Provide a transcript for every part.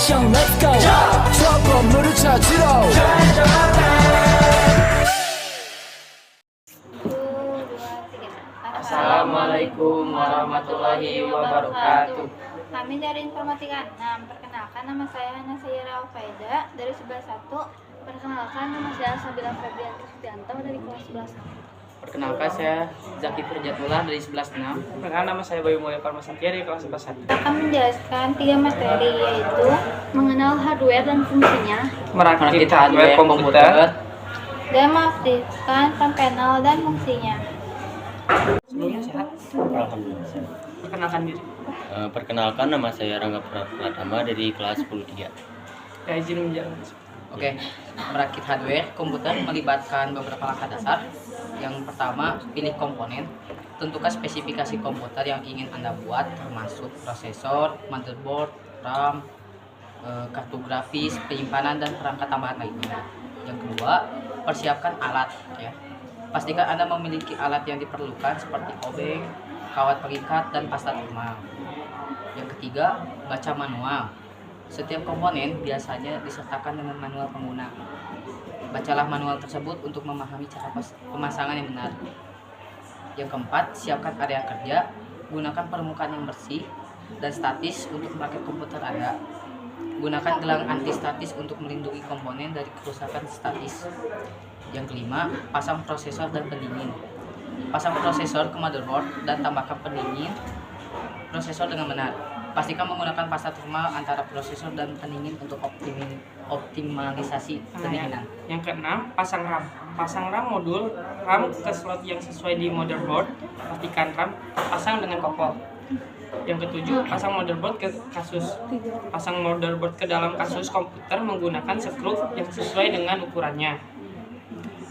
액션 let's go 저 건물을 찾으러 Assalamualaikum warahmatullahi wabarakatuh. Kami dari Informatika 6. Perkenalkan, nama saya Hana Sayyara Alfaida dari 11-1. Perkenalkan, nama saya Sabila Febrianti Subianto dari kelas 11. Perkenalkan, saya Zaki Firjatullah dari 11-6. Perkenalkan, nama saya Bayu Mulya Parmasantia dari kelas 11-1. Akan menjelaskan 3 materi, yaitu mengenal hardware dan fungsinya, Merakit hardware komputer, dan mengaktifkan panel dan fungsinya. Sebelumnya sehat? Alhamdulillah. Perkenalkan diri. Perkenalkan, nama saya Rangga Pratama dari kelas 10-3. Ya, izin menjalankan. Oke, merakit hardware komputer melibatkan beberapa langkah dasar. Yang pertama, pilih komponen. Tentukan spesifikasi komputer yang ingin Anda buat, termasuk prosesor, motherboard, RAM, kartu grafis, penyimpanan, dan perangkat tambahan lainnya. Yang kedua, persiapkan alat. Ya. Pastikan Anda memiliki alat yang diperlukan seperti obeng, kawat pengikat, dan pasta thermal. Yang ketiga, baca manual. Setiap komponen biasanya disertakan dengan manual pengguna. Bacalah manual tersebut untuk memahami cara pemasangan yang benar. Yang keempat, siapkan area kerja. Gunakan permukaan yang bersih dan statis untuk merakit komputer Anda. Gunakan gelang anti statis untuk melindungi komponen dari kerusakan statis. Yang kelima, pasang prosesor dan pendingin. Pasang prosesor ke motherboard dan tambahkan pendingin prosesor dengan benar. Pastikan menggunakan pasta thermal antara prosesor dan pendingin untuk optimalisasi pendinginan. Yang keenam, pasang RAM. Pasang RAM modul RAM ke slot yang sesuai di motherboard. Pastikan RAM pasang dengan kopel. Yang ketujuh, pasang motherboard ke kasus. Pasang motherboard ke dalam kasus komputer menggunakan skru yang sesuai dengan ukurannya.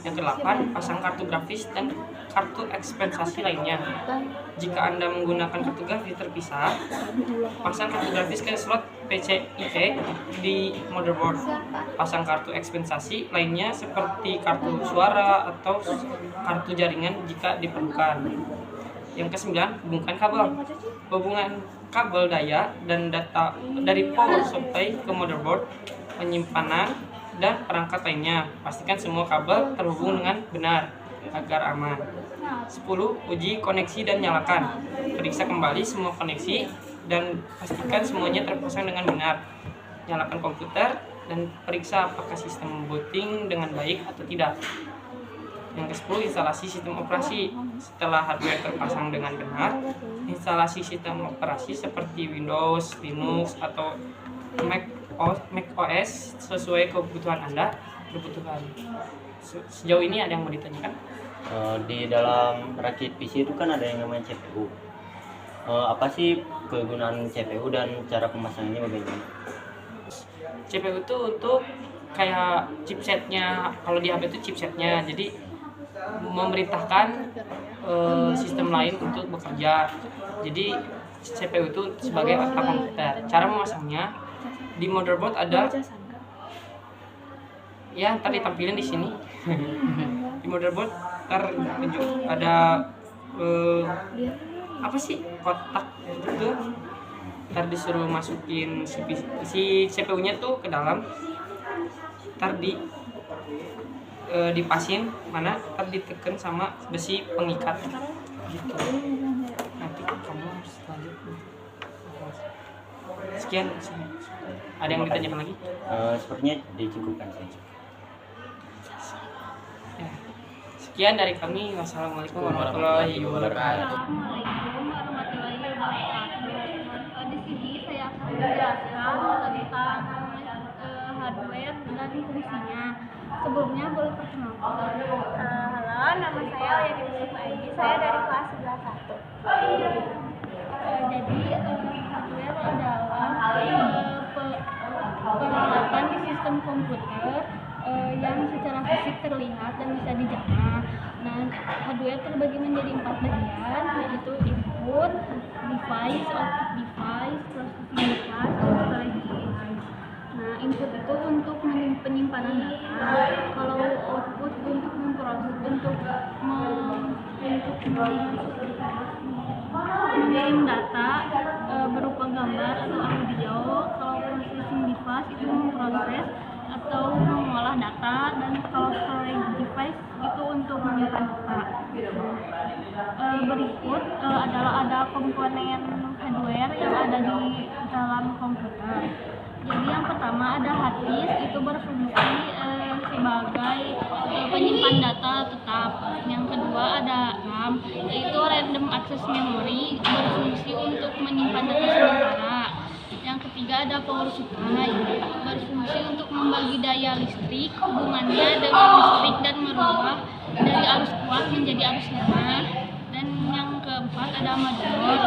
Yang ke-8, pasang kartu grafis dan kartu ekspensasi lainnya. Jika Anda menggunakan kartu grafis terpisah, pasang kartu grafis ke slot PCIe di motherboard. Pasang kartu ekspensasi lainnya seperti kartu suara atau kartu jaringan jika diperlukan. Yang ke-9, hubungkan kabel. Hubungan kabel daya dan data dari power supply ke motherboard, penyimpanan, dan perangkat lainnya. Pastikan semua kabel terhubung dengan benar agar aman. 10. Uji koneksi dan nyalakan. Periksa kembali semua koneksi dan pastikan semuanya terpasang dengan benar. Nyalakan komputer dan periksa apakah sistem booting dengan baik atau tidak. Yang ke-10, instalasi sistem operasi. Setelah hardware terpasang dengan benar, instalasi sistem operasi seperti Windows, Linux, atau Mac OS sesuai kebutuhan Anda berbutuhan. Sejauh ini ada yang mau ditanyakan? Di dalam rakit PC itu kan ada yang namanya CPU. Apa sih kegunaan CPU dan cara pemasangannya bagaimana? CPU itu untuk kayak chipsetnya, kalau di HP itu chipsetnya, jadi memerintahkan sistem lain untuk bekerja. Jadi CPU itu sebagai otak komputer. Cara memasangnya, di motherboard ada, ya ntar ditampilin di sini. Di motherboard ntar ada apa sih, kotak gitu. Ntar disuruh masukin si CPU-nya tuh ke dalam. Ntar dipasin mana, ntar ditekan sama besi pengikat gitu. Nanti kamu harus lanjut. Sekian. Ada yang ditanyakan lagi? Sepertinya dicukupkan saja. Ya. Sekian dari kami. Wassalamualaikum warahmatullahi wabarakatuh. Assalamualaikum warahmatullahi wabarakatuh. Di sini saya akan menjelaskan tentang hardware dan fungsinya. Sebelumnya boleh perkenalkan. Halo, nama saya Yati Sufaidi. Saya dari kelas 11-1. Jadi hardware adalah peralatan di sistem komputer yang secara fisik terlihat dan bisa dijamah. Nah, hardware terbagi menjadi 4 bagian, yaitu input, device, output device, processing device, dan storage device. Nah, input itu untuk penyimpanan data, kalau output untuk memproses, untuk mengirim data berupa gambar atau audio. Kalau processing processing device itu memproses atau mengolah data, dan kalau storage device itu untuk menyimpan data. Berikut adalah ada komponen hardware yang ada di dalam komputer. Jadi yang pertama ada hard disk, itu berfungsi sebagai penyimpan data tetap. Yang kedua ada RAM, yaitu random access memory, berfungsi untuk menyimpan data sementara. Yang ketiga ada power supply, berfungsi untuk membagi daya listrik, hubungannya dengan listrik dan merubah dari arus kuat menjadi arus lemah. Dan yang keempat ada motherboard,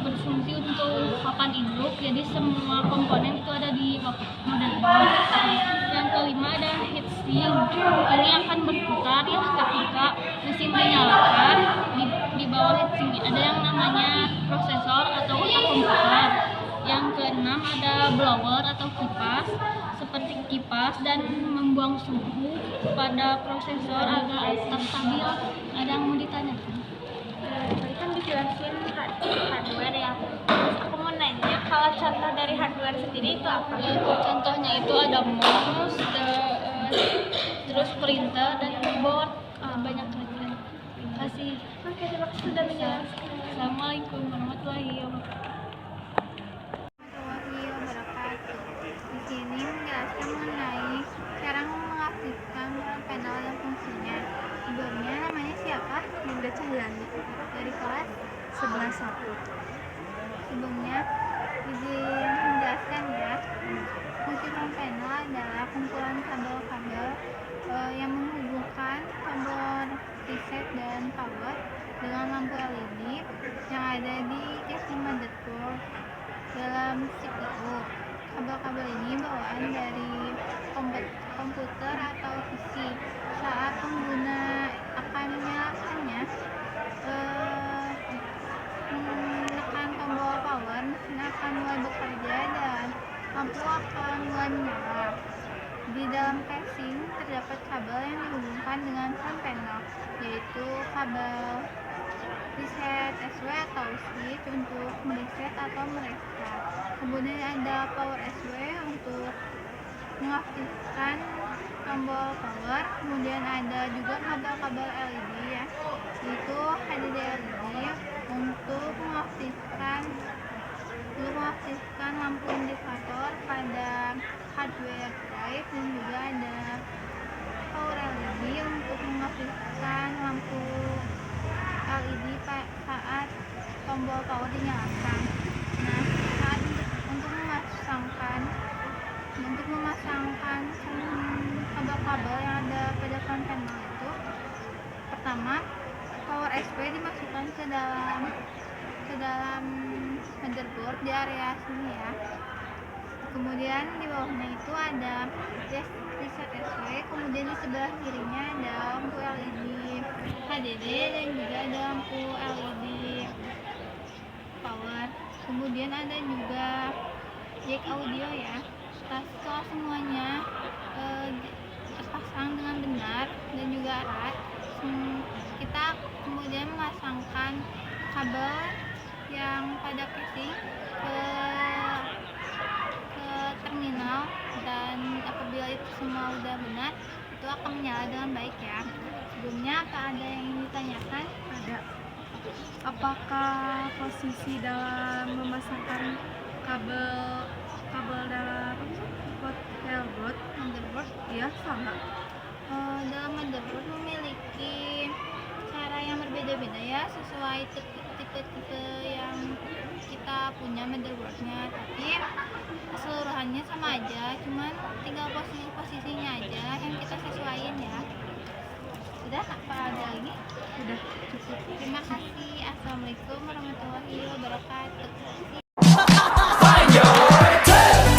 berfungsi untuk papan induk, jadi semua komponen itu ada di motherboard. Yang kelima ada heatsink, ini akan berputar ya ketika mesin dinyalakan. Di bawah heatsink ada yang namanya prosesor atau otak komputer. Yang keenam ada blower atau kipas, seperti kipas dan membuang suhu pada prosesor agar tetap stabil. Ada yang mau ditanyakan? Tadi kan dijelasin hardware ya. Terus aku mau nanya, kalau contoh dari hardware sendiri itu apa? Contohnya itu ada mouse, terus printer dan keyboard. Banyak lagi. Terima kasih. Oke, terima kasih sudah menjelaskan. Assalamualaikum warahmatullahi wabarakatuh. Di sini menjelaskan mengenai cara mengaktifkan panel dan fungsinya. Ibunya namanya siapa? Dinda Cahyani dari kelas 11A. Sebelumnya izin menjelaskan ya. Fungsi panel adalah kumpulan kabel-kabel yang menghubungkan tombol reset dan power dengan lampu LED yang ada di casing motherboard dalam CPU. Kabel-kabel ini bawaan dari komputer atau PC. Saat pengguna akan menyalakannya, menekan tombol power, mesin akan mulai bekerja dan lampu akan mulai menyala. Di dalam casing terdapat kabel yang dihubungkan dengan front panel, yaitu kabel reset SW atau switch untuk mereset atau merestart. Kemudian ada power SW untuk mengaktifkan tombol power. Kemudian ada juga kabel-kabel LED ya, yaitu HDD LED untuk mengaktifkan lampu indikator pada hardware drive, dan juga ada power LED untuk mengaktifkan lampu LED saat tombol power dinyalakan. Nah, saat untuk memasangkan kabel-kabel yang ada pada front panel itu, pertama power SP dimasukkan ke dalam motherboard di area sini ya. Kemudian di bawahnya itu ada reset SW, kemudian di sebelah kirinya ada lampu LED HDD dan juga ada lampu LED power. Kemudian ada juga jack audio ya. Setelah semuanya terpasang dengan benar dan juga erat, kita kemudian memasangkan kabel yang pada casing ke terminal, dan apabila itu semua udah benar, itu akan menyala dengan baik ya. Sebelumnya apa ada yang ingin ditanyakan? Ada. Apakah posisi dalam memasangkan kabel dalam motherboard ya sama? Dalam motherboard memiliki cara yang berbeda-beda ya, sesuai tipe-tipe yang kita punya motherboardnya, tapi keseluruhannya sama aja, cuman tinggal posisinya aja yang kita sesuaiin ya. Sudah, apa ada lagi? Sudah cukup. Terima kasih. Assalamualaikum warahmatullahi wabarakatuh.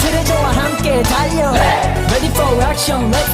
들어줘와 함께 달려 Ready for action, let's